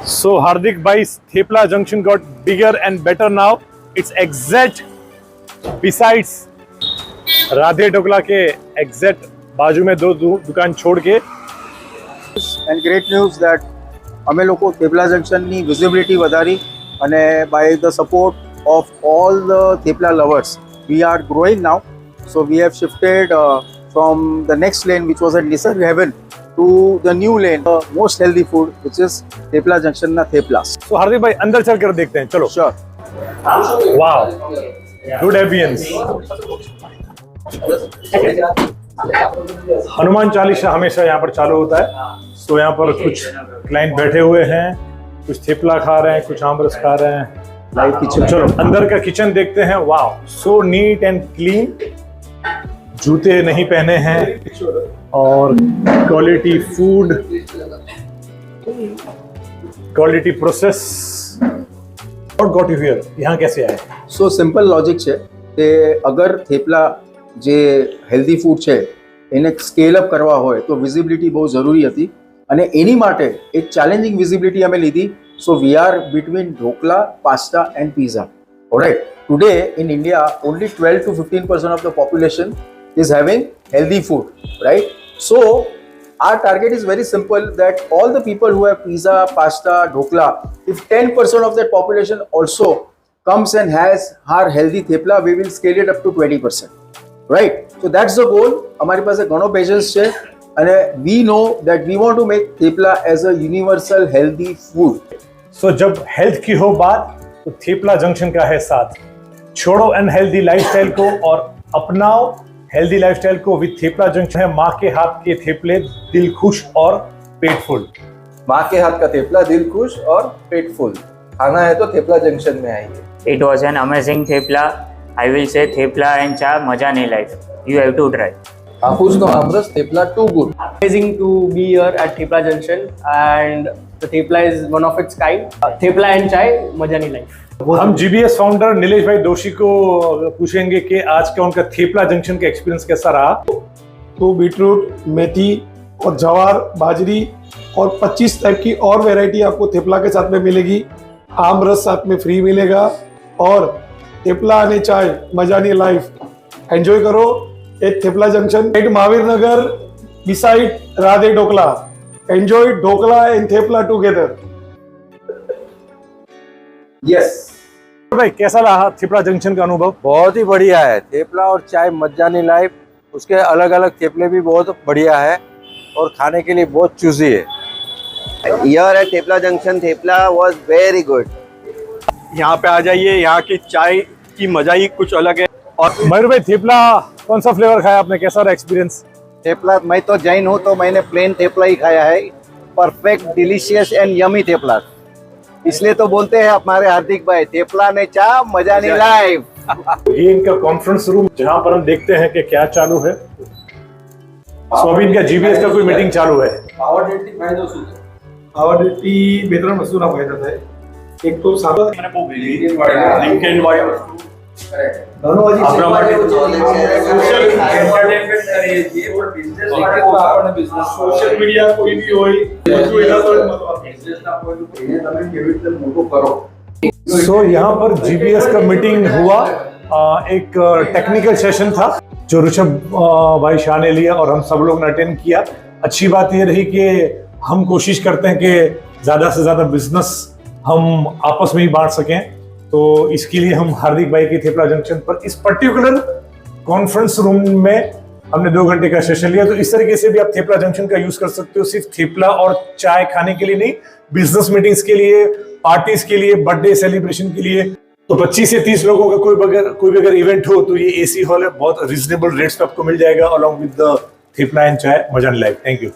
So Hardik bhai's Thepla junction got bigger and better now. It's exact besides Radhe dhokla के exact बाजू में दो दुकान छोड़ के. And great news that અમે લોકો થેપલા જંકશનની વિઝિબિલિટી વધારી અને by the support of all the thepla lovers we are growing now. So we have shifted from the next lane which was at Nisarg Heaven to the new lane, the most healthy food which is thepla junction ના થેપલાસ. So हार्दिक भाई अंदर चल कर देखते हैं, चलो. Sure. Wow, good ambience. Hanuman Chalisa हमेशा यहाँ पर चालू होता है. तो यहाँ पर कुछ क्लाइंट बैठे हुए हैं, कुछ थेपला खा रहे हैं, कुछ आमरस खा रहे हैं. Live kitchen. चलो अंदर का किचन देखते हैं. वाह, सो नीट एंड क्लीन. जूते नहीं पहने हैं और quality food, quality process. What got you here? यहाँ कैसे आए? સો સિમ્પલ લોજિક છે કે અગર થેપલા જે હેલ્ધી ફૂડ છે એને સ્કેલ અપ કરવા હોય તો વિઝિબિલિટી બહુ જરૂરી હતી અને એની માટે એક ચેલેન્જિંગ વિઝિબિલિટી અમે લીધી. So we are between dhokla, pasta and pizza. All right, today in India only 12 to 15% of the population is having healthy food, right? So our target is very simple, that all the people who have pizza, pasta, dhokla, if 10% of that population also comes and has our healthy thepla, we will scale it up to 20%, right? So that's the goal. हमारे पास एक घणो patience છે અને we know that we want to make thepla as a universal healthy food. So जब health की हो बात तो थेपला जंक्शन का है साथ. छोड़ो अनहेल्दी लाइफस्टाइल को और अपनाओ हेल्दी लाइफस्टाइल को विद थेपला जंक्शन. है माँ के हाथ के थेपले, दिल खुश और पेट फुल. माँ के हाथ का थेपला, दिल खुश और पेट फुल. खाना है तो थेपला जंक्शन में आइए. It was an amazing thepla. I will say thepla and cha maja nahi life. You have to try. Hafu's no amras, thepla too good. Amazing to be here at Thepla Junction, and the thepla is one of its kind. Thepla and chai, maja nahi life. हम GBS founder Nilesh भाई दोषी को पूछेंगे कि आज का उनका thepla junction का एक्सपीरियंस कैसा रहा. तो बीटरूट, मेथी और जवार, बाजरी और 25 टाइप की और वैरायटी आपको थेपला के साथ में मिलेगी. आम रस साथ में फ्री मिलेगा और थेपला અને ચાય મજાની લાઈફ એન્જોય કરો at Thepla junction at Mahavir Nagar beside Radhe Dhokla. Enjoy dhokla and thepla together. Yes. भाई कैसा रहा थेपला जंक्शन का अनुभव? बहुत ही बढ़िया है. थेपला और चाय मजानी लाइफ. उसके अलग अलग थेपले भी बहुत बढ़िया है और खाने के लिए बहुत चूजी है. Here at Thepla Junction, thepla was very good. यहाँ पे आ जाइए, यहाँ की चाय की मजा ही कुछ अलग है. और मयूर भाई थेपला कौन सा फ्लेवर खाया आपने, कैसा रहा एक्सपीरियंस? थेपला, मैं तो जैन हूँ तो मैंने प्लेन थेपला ही खाया है. Perfect, delicious and yummy thepla. इसलिए तो बोलते हैं हमारे हार्दिक भाई, थेपला ने चा मजा नहीं लाइफ. ये इनका कॉन्फ्रेंस रूम जहाँ पर हम देखते हैं कि क्या चालू है. सो अभी इनका जीबीएस का कोई मीटिंग चालू है. આવડતી બે ત્રણ વસ્તુના ફાયદા થાય. એક તો સાદા મને બહુ લિંકેજ વાળી વસ્તુ ઘણો હજી આપણા માટે સોશિયલ એન્ટરટેનમેન્ટ કરીએ છીએ પણ બિઝનેસ માટે તો આપણને બિઝનેસ સોશિયલ મીડિયા કોઈ બી હોય બધું એના પર બિઝનેસના પોઈન્ટ એને તમે કેવી રીતે મોટો કરો. सो यहाँ पर जीबीएस का मीटिंग हुआ. एक टेक्निकल सेशन था जो ऋषभ भाई शाह ने लिया और हम सब लोग ने अटेंड किया. अच्छी बात ये रही कि हम कोशिश करते हैं कि ज़्यादा से ज़्यादा बिजनेस हम आपस में ही बांट सकें. तो इसके लिए हम हार्दिक भाई के थेपला जंक्शन पर इस पर्टिकुलर कॉन्फ्रेंस रूम में हमने 2 घंटे का सेशन लिया. तो इस तरीके से भी आप थेपला जंक्शन का यूज कर सकते हो, सिर्फ थेपला और चाय खाने के लिए नहीं, बिजनेस मीटिंग्स के लिए, पार्टीज के लिए, बर्थडे सेलिब्रेशन के लिए. तो 25 से 30 लोगों का कोई भी अगर इवेंट हो तो ये एसी हॉल है. बहुत रीजनेबल रेट्स पे आपको मिल जाएगा along with the thepla and चाय मजा लाइफ. Thank you.